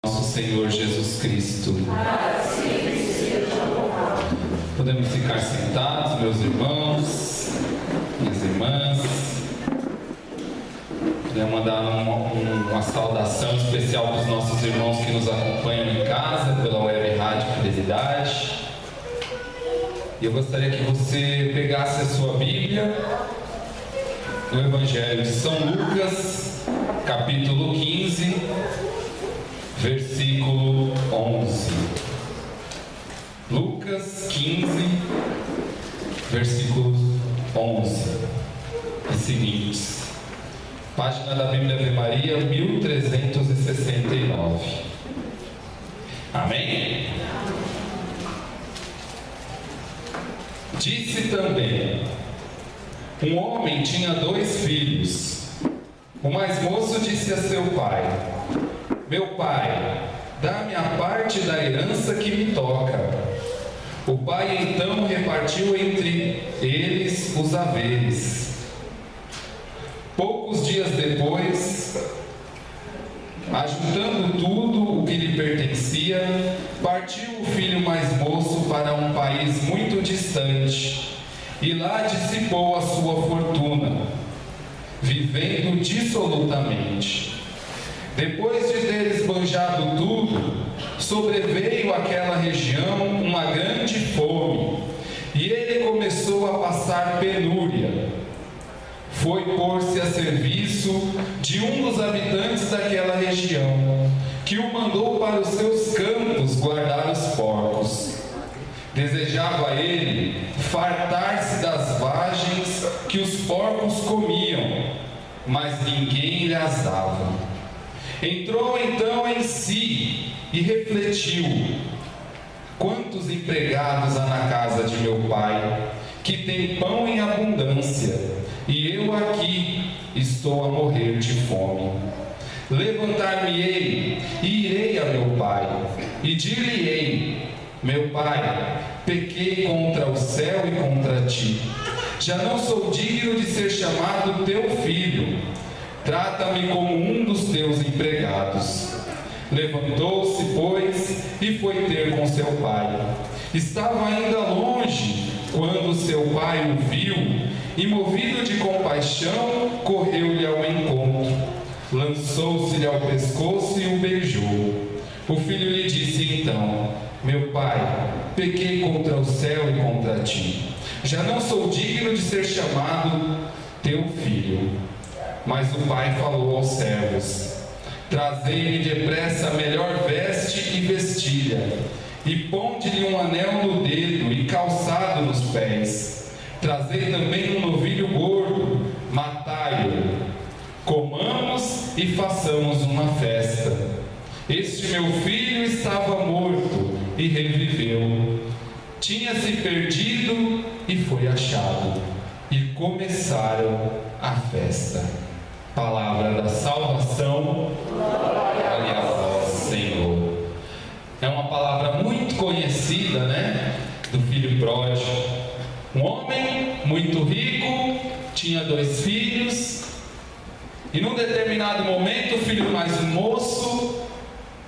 Nosso Senhor Jesus Cristo. Podemos ficar sentados, meus irmãos, minhas irmãs. Queria mandar uma saudação especial para os nossos irmãos que nos acompanham em casa pela Web Rádio Fidelidade. E eu gostaria que você pegasse a sua Bíblia no Evangelho de São Lucas, capítulo 15, versículo 11. Lucas 15, versículo 11 e seguintes. Página da Bíblia Ave Maria 1369. Amém? Disse também: um homem tinha 2 filhos. O mais moço disse a seu pai: meu pai, dá-me a parte da herança que me toca. O pai então repartiu entre eles os haveres. Poucos dias depois, ajuntando tudo o que lhe pertencia, partiu o filho mais moço para um país muito distante, e lá dissipou a sua fortuna, vivendo dissolutamente. Depois de ter esbanjado tudo, sobreveio àquela região uma grande fome, e ele começou a passar penúria. Foi pôr-se a serviço de um dos habitantes daquela região, que o mandou para os seus campos guardar os porcos. Desejava ele fartar-se das vagens que os porcos comiam, mas ninguém lhe as dava. Entrou então em si e refletiu: quantos empregados há na casa de meu pai, que tem pão em abundância, e eu aqui estou a morrer de fome. Levantar-me-ei e irei a meu pai, e dir-lhe-ei: meu pai, pequei contra o céu e contra ti. Já não sou digno de ser chamado teu filho. Trata-me como um dos teus empregados. Levantou-se, pois, e foi ter com seu pai. Estava ainda longe quando seu pai o viu, e movido de compaixão, correu-lhe ao encontro. Lançou-se-lhe ao pescoço e o beijou. O filho lhe disse então: meu pai, pequei contra o céu e contra ti. Já não sou digno de ser chamado teu filho. Mas o pai falou aos servos: trazei-lhe depressa a melhor veste e vestilha, e ponde-lhe um anel no dedo e calçado nos pés. Trazei também um novilho gordo, matai-o. Comamos e façamos uma festa. Este meu filho estava morto e reviveu. Tinha-se perdido e foi achado. E começaram a festa. Palavra da salvação. Glória a vós, Senhor. É uma palavra muito conhecida, né? Do filho pródigo. Um homem muito rico, tinha 2 filhos, e num determinado momento o filho mais moço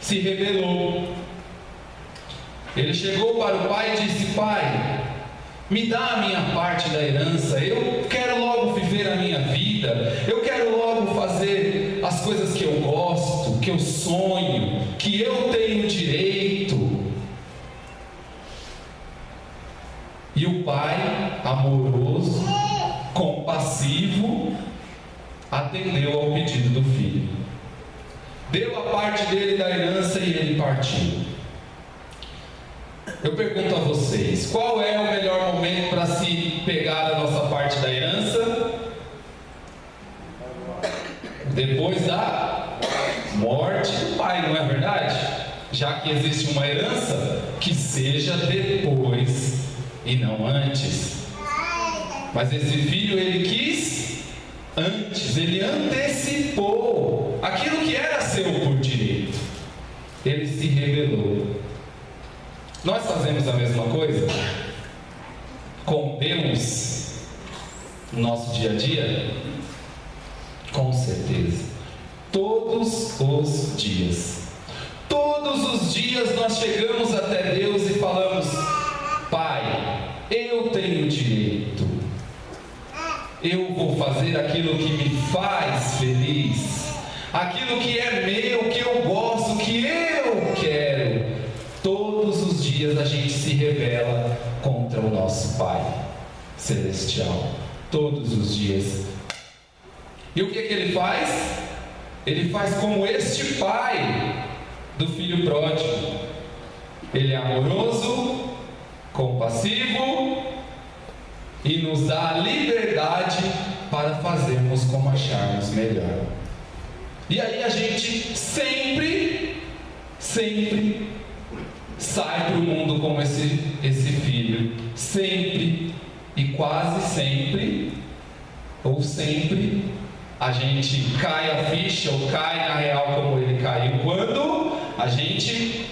se rebelou. Ele chegou para o pai e disse: pai, me dá a minha parte da herança, eu quero logo viver a minha vida, eu quero logo fazer as coisas que eu gosto, que eu sonho, que eu tenho direito. E o pai, amoroso, compassivo, atendeu ao pedido do filho. Deu a parte dele da herança e ele partiu. Eu pergunto a vocês: qual é o melhor momento para se pegar a nossa parte da herança? Depois da morte do pai, não é verdade? Já que existe uma herança, que seja depois e não antes. Mas esse filho, ele quis antes, ele antecipou aquilo que era seu por direito. Ele se rebelou. Nós fazemos a mesma coisa com Deus no nosso dia a dia? Com certeza. Todos os dias. Todos todos os dias nós chegamos até Deus e falamos: Pai, eu tenho direito, eu vou fazer aquilo que me faz feliz, aquilo que é meu, que eu gosto, que eu quero. Todos os dias a gente se rebela contra o nosso Pai Celestial, todos os dias. E o que ele faz? Ele faz como este pai do filho pródigo. Ele é amoroso, compassivo e nos dá a liberdade para fazermos como acharmos melhor. E aí a gente sempre sai para o mundo como esse filho. Sempre e quase sempre, ou sempre, a gente cai a ficha ou cai na real como ele caiu quando a gente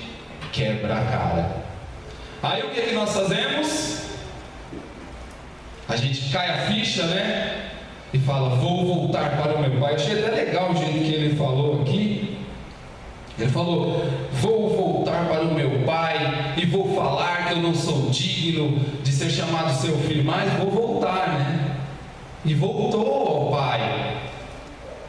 quebra a cara. Aí o que nós fazemos? A gente cai a ficha, né? E fala: vou voltar para o meu pai. Eu achei até legal o jeito que ele falou aqui. Ele falou: vou voltar para o meu pai e vou falar que eu não sou digno de ser chamado seu filho, mas vou voltar, né? E voltou ao pai.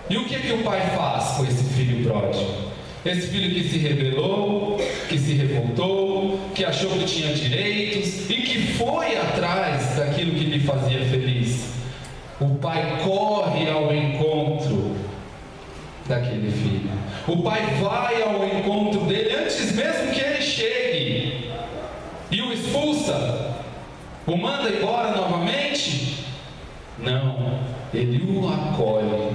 E o que o pai faz com esse filho pródigo? Esse filho que se rebelou, que se revoltou, que achou que tinha direitos e que foi atrás daquilo que lhe fazia feliz. O pai corre ao encontro daquele filho. O pai vai ao encontro dele antes mesmo que ele chegue e o expulsa, o manda embora novamente. Não, ele o acolhe,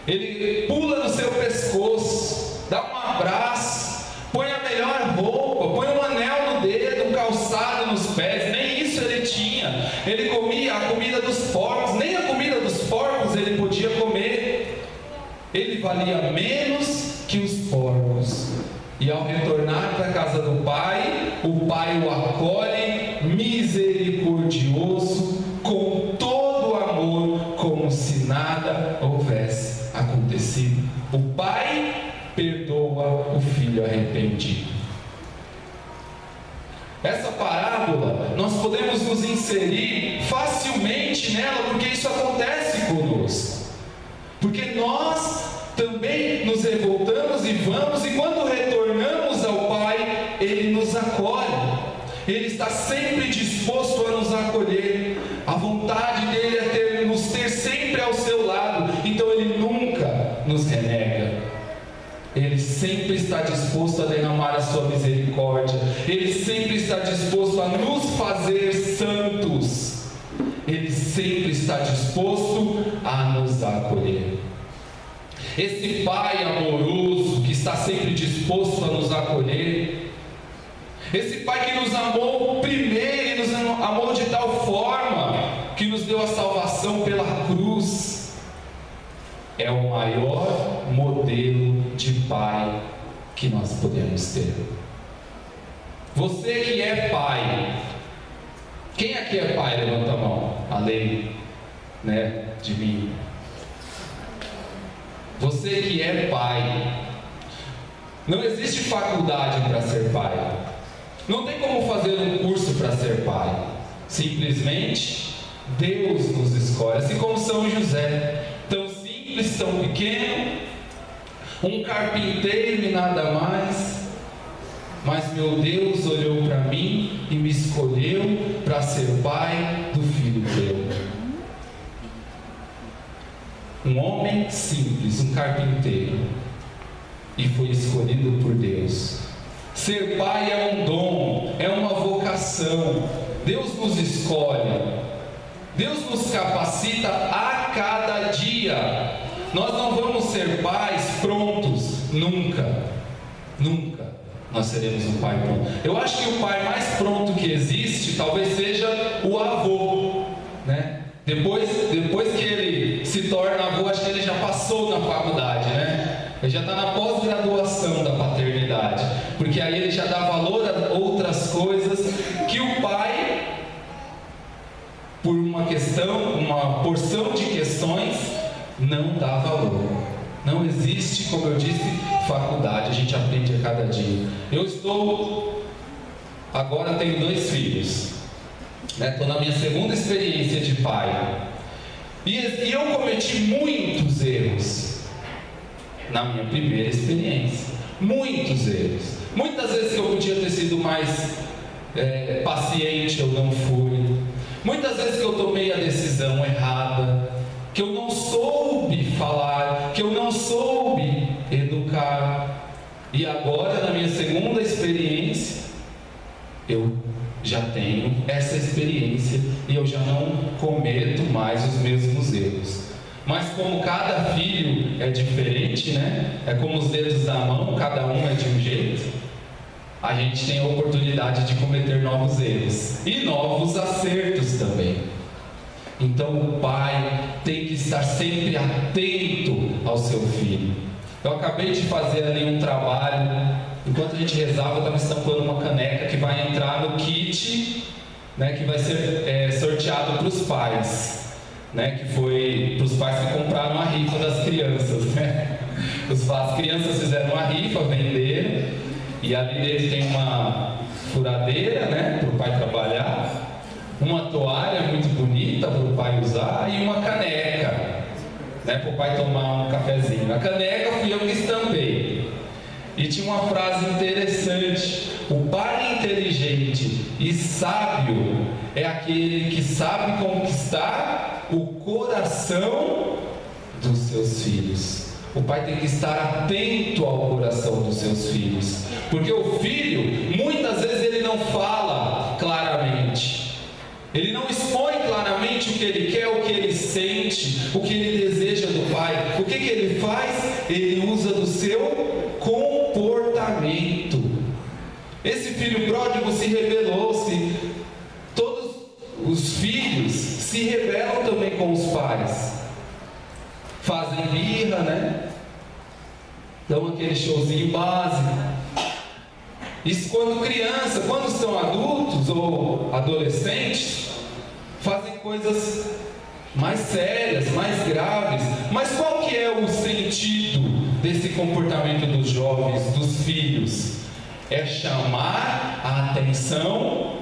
ele pula no seu pescoço, dá um abraço, põe a melhor roupa, põe um anel no dedo, um calçado nos pés. Nem isso ele tinha. Ele comia a comida dos porcos, nem a comida dos porcos ele podia comer. Ele valia menos que os porcos. E ao retornar para a casa do pai, o pai o acolhe misericordioso, com todo o amor, como se nada houvesse acontecido. O pai perdoa o filho arrependido. Essa parábola nós podemos nos inserir facilmente nela, porque isso acontece conosco. Porque nós também nos revoltamos e vamos, e quando retornamos ao Pai, Ele nos acolhe. Ele está sempre disposto a nos acolher. A vontade dele é nos ter sempre ao seu lado. Então Ele nunca nos renega. Ele sempre está disposto a derramar a sua misericórdia. Ele sempre está disposto a nos fazer santos. Ele sempre está disposto a nos acolher. Esse Pai amoroso que está sempre disposto a nos acolher, esse Pai que nos amou primeiro e nos amou de tal forma que nos deu a salvação pela cruz, é o maior modelo de Pai que nós podemos ter. Você que é pai, quem aqui é pai? Levanta a mão. A lei, né, de mim. Você que é pai, não existe faculdade para ser pai. Não tem como fazer um curso para ser pai. Simplesmente Deus nos escolhe, assim como São José, tão simples, tão pequeno, um carpinteiro e nada mais. Mas meu Deus olhou para mim e me escolheu para ser pai do filho dele. Um homem simples, um carpinteiro, e foi escolhido por Deus. Ser pai é um dom, é uma vocação. Deus nos escolhe, Deus nos capacita a cada dia. Nós não vamos ser pais prontos, nunca nós seremos um pai pronto. Eu acho que o pai mais pronto que existe talvez seja o avô, né? Depois que ele se torna avô, acho que ele já passou na faculdade, né? Ele já está na pós-graduação da paternidade, porque aí ele já dá valor a outras coisas que o pai, por uma porção de questões, não dá valor. Não existe, como eu disse, faculdade, a gente aprende a cada dia. Agora tenho 2 filhos, estou na minha segunda experiência de pai, e eu cometi muitos erros na minha primeira experiência, muitos erros. Muitas vezes que eu podia ter sido mais paciente, eu não fui. Muitas vezes que eu tomei a decisão errada, que eu não soube falar, que eu não soube educar. E agora, na minha segunda experiência, eu já tenho essa experiência e eu já não cometo mais os mesmos erros. Mas como cada filho é diferente, né? É como os dedos da mão, cada um é de um jeito. A gente tem a oportunidade de cometer novos erros e novos acertos também. Então o pai tem que estar sempre atento ao seu filho. Eu acabei de fazer ali um trabalho, enquanto a gente rezava, eu estava estampando uma caneca que vai entrar no kit, né, que vai ser sorteado para os pais, né, que foi para os pais que compraram a rifa das crianças, né? As crianças fizeram a rifa, venderam. E ali dentro tem uma furadeira, né, para o pai trabalhar, uma toalha muito bonita para o pai usar e uma caneca, né, para o pai tomar um cafezinho. A caneca fui eu que estampei. E tinha uma frase interessante: o pai inteligente e sábio é aquele que sabe conquistar o coração dos seus filhos. O pai tem que estar atento ao coração dos seus filhos, porque o filho, muitas vezes ele não fala claramente, ele não expõe claramente o que ele quer, o que ele sente, o que ele deseja do pai. O que ele faz? Ele usa do seu comportamento. Esse filho pródigo se rebelou-se. Todos os filhos se rebelam também com os pais. Fazem birra, né? Dão aquele showzinho básico. Isso quando criança. Quando são adultos ou adolescentes, fazem coisas mais sérias, mais graves. Mas qual que é o sentido desse comportamento dos jovens, dos filhos? É chamar a atenção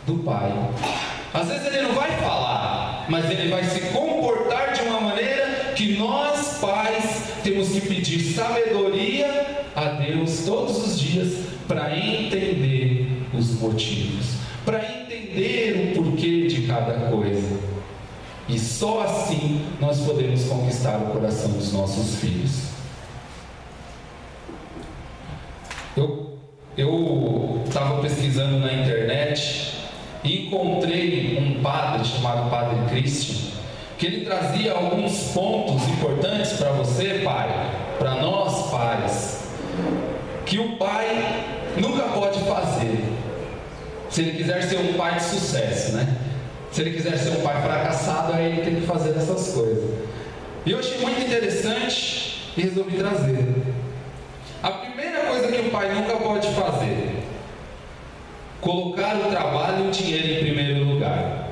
do pai. Às vezes ele não vai falar, mas ele vai se comportar de uma maneira que nós pais temos que pedir sabedoria a Deus todos os dias para entender os motivos, para entender o porquê de cada coisa. E só assim nós podemos conquistar o coração dos nossos filhos. Eu estava pesquisando na internet e encontrei um padre chamado Padre Christian, que ele trazia alguns pontos importantes para você, pai, para nós pais, que o pai nunca pode fazer, se ele quiser ser um pai de sucesso, né? Se ele quiser ser um pai fracassado, aí ele tem que fazer essas coisas. E eu achei muito interessante e resolvi trazer. A primeira coisa que o pai nunca pode fazer: colocar o trabalho e o dinheiro em primeiro lugar.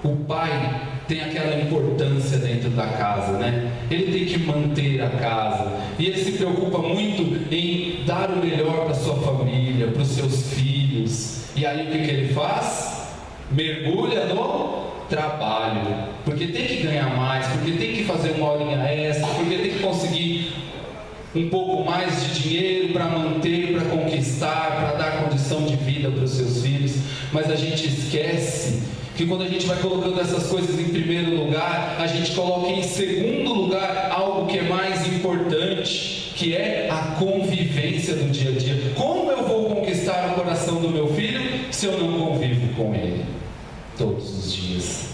O pai tem aquela importância dentro da casa, né? Ele tem que manter a casa. E ele se preocupa muito em dar o melhor para sua família, para os seus filhos. E aí o que ele faz? Mergulha no trabalho. Porque tem que ganhar mais, porque tem que fazer uma horinha extra, porque tem que conseguir um pouco mais de dinheiro para manter, para conquistar, para dar condição de vida para os seus filhos. Mas a gente esquece que quando a gente vai colocando essas coisas em primeiro lugar, a gente coloca em segundo lugar algo que é mais importante, que é a convivência do dia a dia. Como eu vou conquistar o coração do meu filho se eu não convivo com ele todos os dias?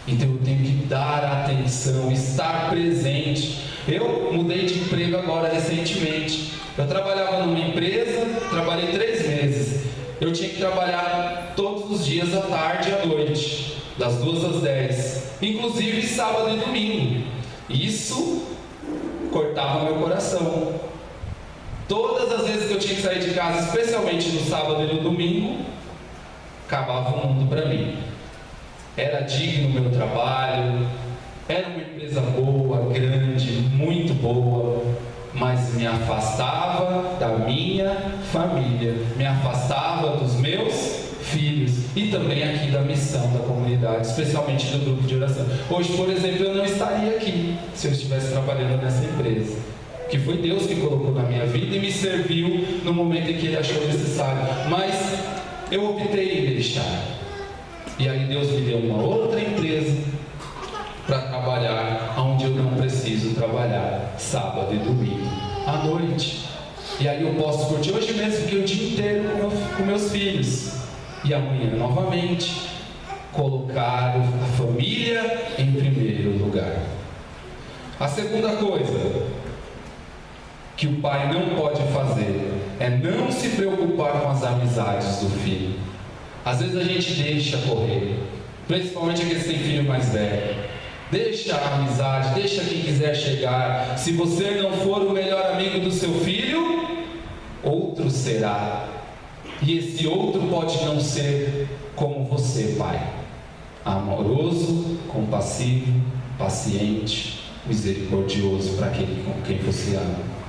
Então eu tenho que dar atenção, estar presente. Eu mudei de emprego agora recentemente. Eu trabalhava numa empresa, trabalhei 3 meses. Eu tinha que trabalhar todos os dias à tarde e à noite, das 2 às 10, inclusive sábado e domingo. Isso cortava meu coração. Todas as vezes que eu tinha que sair de casa, especialmente no sábado e no domingo, acabava o mundo para mim. Era digno o meu trabalho, era uma empresa boa, grande, boa, mas me afastava da minha família, me afastava dos meus filhos e também aqui da missão da comunidade, especialmente do grupo de oração. Hoje, por exemplo, eu não estaria aqui se eu estivesse trabalhando nessa empresa, que foi Deus que colocou na minha vida e me serviu no momento em que Ele achou necessário, mas eu optei em deixar. E aí Deus me deu uma outra empresa para trabalhar onde eu não preciso trabalhar sábado e domingo à noite. E aí eu posso curtir hoje mesmo, que o dia inteiro com meus filhos. E amanhã novamente colocar a família em primeiro lugar. A segunda coisa que o pai não pode fazer é não se preocupar com as amizades do filho. Às vezes a gente deixa correr, principalmente aqueles que têm filho mais velho. Deixa a amizade, deixa quem quiser chegar. Se você não for o melhor amigo do seu filho, outro será. E esse outro pode não ser como você, pai. Amoroso, compassivo, paciente, misericordioso para aquele com quem você ama.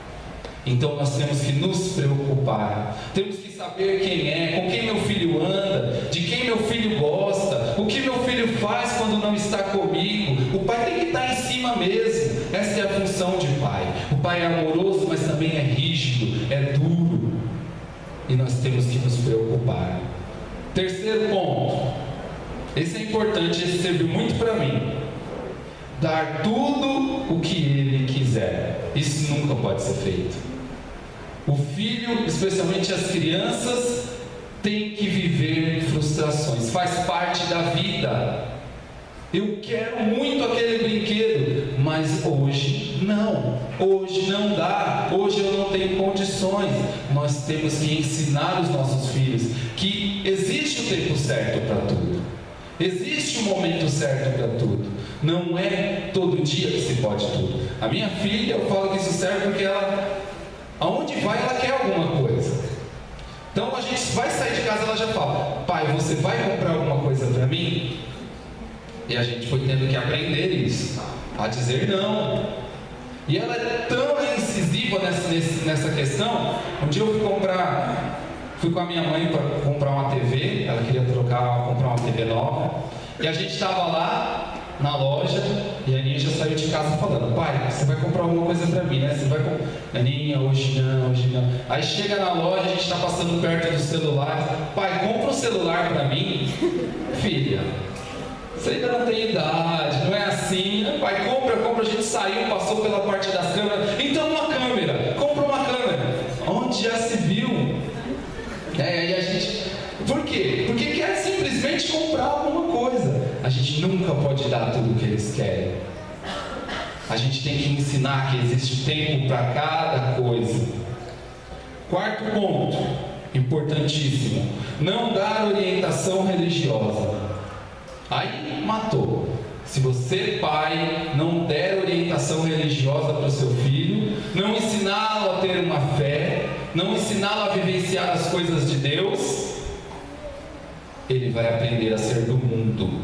Então nós temos que nos preocupar, temos que saber quem é, com quem meu filho anda, de quem meu filho gosta, o que meu filho faz quando não está comigo. O pai tem que estar em cima mesmo. Essa é a função de pai. O pai é amoroso, mas também é rígido, é duro. E nós temos que nos preocupar. Terceiro ponto, esse é importante, esse serviu muito para mim. Dar tudo o que ele quiser. Isso nunca pode ser feito. O filho, especialmente as crianças, tem que viver frustrações, faz parte da vida. Eu quero muito aquele brinquedo, mas hoje não dá, hoje eu não tenho condições. Nós temos que ensinar os nossos filhos que existe o tempo certo para tudo, existe o momento certo para tudo, não é todo dia que se pode tudo. A minha filha, eu falo que isso serve porque ela, aonde vai, ela quer alguma coisa. Então a gente vai sair de casa, ela já fala: pai, você vai comprar alguma coisa para mim? E a gente foi tendo que aprender isso, a dizer não. E ela é tão incisiva nessa questão. Um dia eu fui com a minha mãe para comprar uma TV, ela queria comprar uma TV nova, e a gente estava lá na loja, e a Aninha já saiu de casa falando: pai, você vai comprar alguma coisa para mim, né? Você vai comprar. Aninha, hoje não. Aí chega na loja, a gente está passando perto do celular: pai, compra um celular para mim. Filha, você ainda não tem idade, não é assim. Pai, compra, a gente saiu, passou pela parte das câmeras. Então compra uma câmera. Onde já se viu? Aí a gente... Por quê? Porque quer simplesmente comprar alguma coisa. A gente nunca pode dar tudo o que eles querem. A gente tem que ensinar que existe tempo para cada coisa. Quarto ponto, importantíssimo: não dar orientação religiosa. Aí matou. Se você, pai, não der orientação religiosa para o seu filho, não ensiná-lo a ter uma fé, não ensiná-lo a vivenciar as coisas de Deus, ele vai aprender a ser do mundo.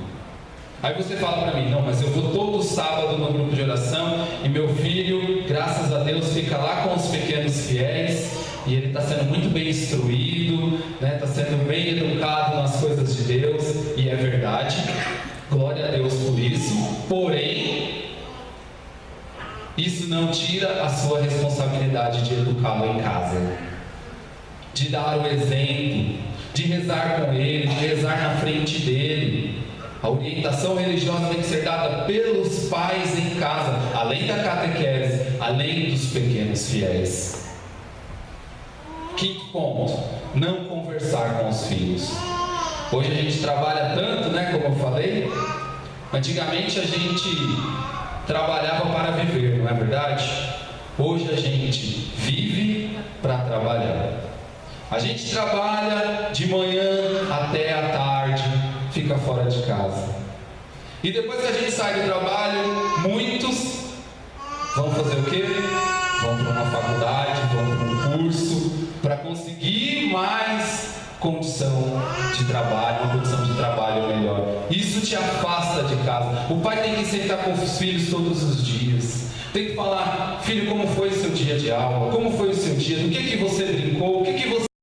Aí você fala para mim: não, mas eu vou todo sábado no grupo de oração e meu filho, graças a Deus, fica lá com os pequenos fiéis e ele está sendo muito bem instruído, está sendo bem educado nas coisas de Deus. E é verdade, glória a Deus por isso. Porém, isso não tira a sua responsabilidade de educá-lo em casa, de dar o exemplo, de rezar com ele, de rezar na frente dele. A orientação religiosa tem que ser dada pelos pais em casa, além da catequese, além dos pequenos fiéis. Quinto ponto: não conversar com os filhos. Hoje a gente trabalha tanto, como eu falei. Antigamente a gente trabalhava para viver, não é verdade? Hoje a gente vive para trabalhar. A gente trabalha de manhã até a tarde, fica fora de casa. E depois que a gente sai do trabalho, muitos vão fazer o quê? Vão para uma faculdade, vão para um curso, para conseguir mais condição de trabalho, uma condição de trabalho melhor. Isso te afasta de casa. O pai tem que sentar com os filhos todos os dias, Tem que falar: filho, como foi o seu dia de aula? Como foi o seu dia? Do que você brincou?